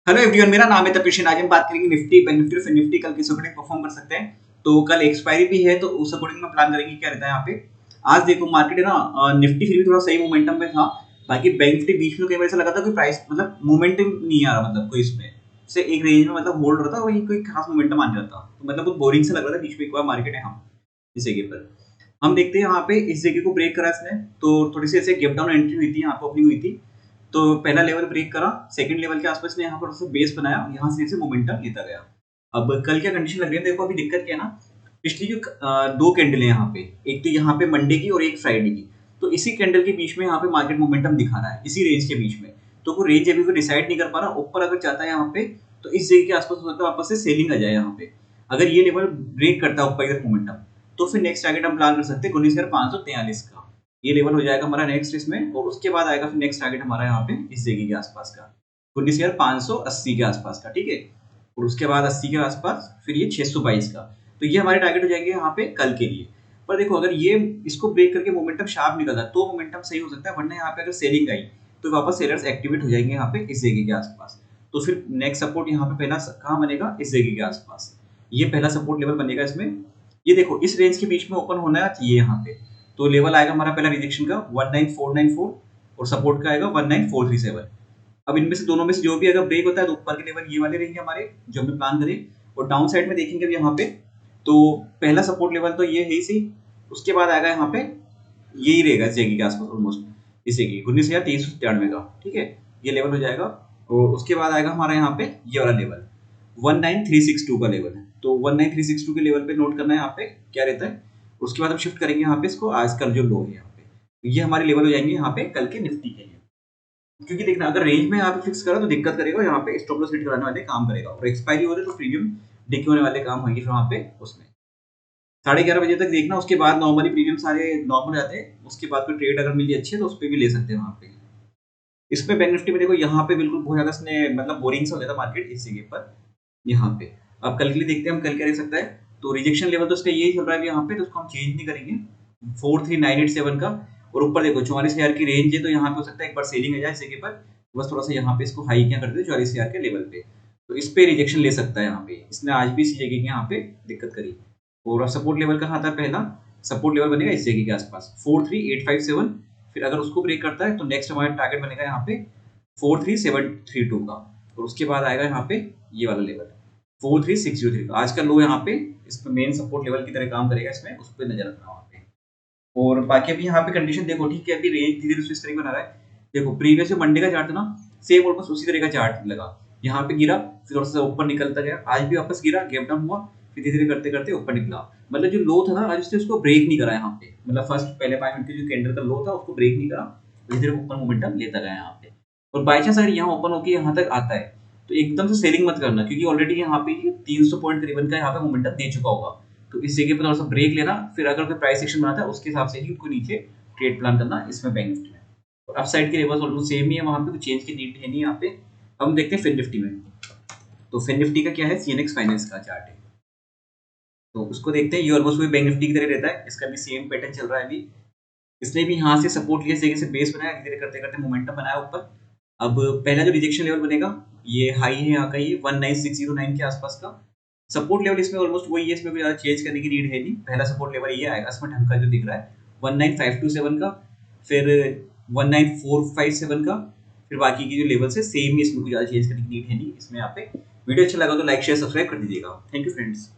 Hello everyone, मेरा नाम है तपिश। आज हम बात करेंगे निफ्टी, बैंक निफ्टी और फिर निफ्टी कल किस अकॉर्डिंग परफॉर्म कर सकते हैं। तो कल एक्सपायरी भी है, तो उस अकॉर्डिंग में प्लान करेंगे क्या रहता है यहाँ पे। आज देखो मार्केट है ना, निफ्टी फिर भी थोड़ा सही मोमेंटम में था। बाकी बैंक निफ्टी बीच में कई बार ऐसा लगा था कोई प्राइस मतलब मोमेंटम नहीं आ रहा, मतलब कोई इसमें से एक रेंज में मतलब होल्ड रहा था, वही कोई खास मोमेंटम आने रहा था। तो मतलब बहुत बोरिंग सा लग रहा था बीच में। एक बार मार्केट है हम इस जगह पर हम देखते हैं यहाँ पे इस जगह को ब्रेक करा इसने, तो थोड़ी सी ऐसे गैप डाउन एंट्री हुई थी, यहाँ पे ओपनिंग हुई थी। तो पहला लेवल ब्रेक करा, सेकंड लेवल के आसपास ने यहाँ पर उससे बेस बनाया, यहाँ से जैसे मोमेंटम लेता गया। अब कल क्या कंडीशन लग रही है देखो। अभी दिक्कत क्या है ना, पिछली जो दो कैंडल है यहाँ पे, एक तो यहाँ पे मंडे की और एक फ्राइडे की, तो इसी कैंडल के बीच में यहाँ पे मार्केट मोमेंटम दिखा रहा है, इसी रेंज के बीच में। तो वो रेंज अभी वो डिसाइड नहीं कर पा रहा, ऊपर अगर चाहता है यहाँ पे तो इस जगह के आसपास हो सकता है वापस से सेलिंग आ जाए यहाँ पे। अगर ये लेवल ब्रेक करता है ऊपर की मोमेंटम, तो फिर नेक्स्ट टारगेट हम प्लान कर सकते हैं 19,543 का। ये लेवल हो जाएगा हमारा नेक्स्ट इसमें, और उसके बाद आएगा फिर नेक्स्ट टारगेट हमारा यहाँ पे इस जगह के आसपास का 19,580 के आसपास का, ठीक है। और उसके बाद 80 के आसपास फिर ये 622 का। तो ये हमारे टारगेट हो जाएंगे यहाँ पे कल के लिए। पर देखो अगर ये इसको ब्रेक करके मोमेंटम शार्प निकलता है तो मोमेंटम सही हो सकता है, वरना यहाँ पे अगर सेलिंग आई तो वापस सेलर्स एक्टिवेट हो जाएंगे यहाँ पे इस जगह के आसपास। तो फिर नेक्स्ट सपोर्ट यहाँ पे पहला कहाँ बनेगा, इस जगह के आसपास। ये पहला सपोर्ट लेवल बनेगा इसमें। ये देखो इस रेंज के बीच में ओपन होना चाहिए यहाँ पे। तो लेवल आएगा हमारा पहला रिजेक्शन का 19494, और सपोर्ट का आएगा 19437। अब इनमें से दोनों में से जो भी अगर ब्रेक होता है तो ऊपर के लेवल ये वाले रहेंगे हमारे जो हमने प्लान करे। और डाउन साइड में देखेंगे अब यहाँ पे, तो पहला सपोर्ट लेवल तो ये है ही सी। उसके बाद आएगा यहाँ पे यही रहेगा इस जगह के आसपास, ऑलमोस्ट इस जगह 19,397 का, ठीक है। ये लेवल हो जाएगा। और उसके बाद आएगा हमारा यहाँ पे ये वाला लेवल 19362 का लेवल है। तो 19362 के लेवल पे नोट करना है यहाँ पे क्या रहता है। उसके बाद हम शिफ्ट करेंगे यहाँ पे इसको, आज कल जो लो है यहाँ पे, ये हमारे लेवल हो जाएंगे यहाँ पे कल के निफ्टी के लिए। क्योंकि देखना अगर रेंज में यहाँ पे फिक्स करा तो दिक्कत करेगा, यहाँ पे स्टॉप लॉस हिट कराने वाले काम करेगा, और एक्सपायरी हो रही तो प्रीमियम डिके होने वाले काम होंगे फिर वहाँ पे उसमें। 11:30 बजे तक देखना, उसके बाद नॉर्मली प्रीमियम सारे नॉर्मल जाते हैं। उसके बाद कोई ट्रेड अगर मिली अच्छी है तो उस पर भी ले सकते हैं वहाँ पे। इसमें बैंक निफ्टी में देखो यहाँ पे बिल्कुल बहुत ज्यादा इसने मतलब बोरिंग सा हो गया था मार्केट इस जगह पर यहाँ पे। अब कल के लिए देखते हैं हम कल क्या रह सकता है। तो रिजेक्शन लेवल तो इसका यही चल रहा है यहाँ पे, तो उसको हम चेंज नहीं करेंगे 43987 का। और ऊपर देखो 44,000 की रेंज है, तो यहाँ पे हो सकता है एक बार सेलिंग आ जाए इस जगह पर। बस थोड़ा सा यहाँ पे इसको हाई क्या कर दे 44,000 के लेवल पे, तो इस पे रिजेक्शन ले सकता है यहाँ पे। इसने आज भी इसी जगह की यहाँ पे दिक्कत करी। और सपोर्ट लेवल कहाँ था, पहला सपोर्ट लेवल बनेगा इस जगह के आसपास 43857। फिर अगर उसको ब्रेक करता है तो नेक्स्ट हमारा टारगेट बनेगा यहाँ पे 43732 का। और उसके बाद आएगा यहाँ पे ये वाला लेवल 43603 का। आज का लो यहाँ पे इस पे मेन सपोर्ट लेवल की तरह काम करेगा, इसमें उस पर नजर रखना वहाँ पे। और बाकी अभी यहाँ पे कंडीशन देखो, ठीक है। अभी रेंज धीरे धीरे इस तरह बना रहा है। देखो प्रीवियस जो मंडे का चार्ट था ना, सेम ऑलमोस्ट उसी तरह का चार्ट लगा। यहाँ पे गिरा, फिर थोड़ा सा ऊपर निकलता गया, आज भी वापस गिरा, गैप डाउन हुआ, फिर धीरे धीरे करते करते ऊपर निकला। मतलब जो लो था ना आज उसने उसको ब्रेक नहीं करा यहाँ पे, मतलब फर्स्ट पहले 5 मिनट के जो कैंडल का लो था उसको ब्रेक नहीं करा, धीरे धीरे ऊपर मोमेंटम लेता गया यहाँ पे। और बाई चांस अगर यहाँ ओपन होकर यहाँ तक आता है तो एकदम से सेलिंग मत करना, क्योंकि ऑलरेडी यहाँ पे 300 पॉइंट करीबन का यहाँ पे मोमेंटम दे चुका होगा। तो इस जगह पर थोड़ा सा ब्रेक लेना, फिर अगर कोई प्राइस एक्शन बनाता है उसके हिसाब से ही उनको नीचे ट्रेड प्लान करना इसमें बैंक निफ्टी में। और अप साइड की लेवल्स ऑलमोस्ट सेम ही है, वहां पे कुछ चेंज की नीड है नहीं यहाँ पे। अब हम देखते हैं फिन निफ्टी में। तो फिन निफ्टी का क्या है, सीएनएक्स फाइनेंस का चार्ट है, तो उसको देखते हैं। ये ऑलमोस्ट वही बैंक निफ्टी की तरह रहता है, इसका भी सेम पैटर्न चल रहा है अभी। इसने भी यहाँ से सपोर्ट लिया, इस जगह से बेस बनाया, धीरे धीरे करते करते मोमेंटम बनाया ऊपर। अब पहला जो रिजेक्शन लेवल बनेगा ये हाई है यहाँ का, ये 19609 के आसपास का। सपोर्ट लेवल इसमें ऑलमोस्ट वही है, इसमें कोई ज्यादा चेंज करने की नीड है नहीं। पहला सपोर्ट लेवल ये आएगा, इसमें ढंग का जो दिख रहा है 19527 का, फिर 19457 का, फिर बाकी की जो लेवल्स है सेम ही, इसमें कोई ज्यादा चेंज करने की नीड है नहीं इसमें यहाँ पे। वीडियो अच्छा लगा तो लाइक शेयर सब्सक्राइब कर दीजिएगा। Thank you friends.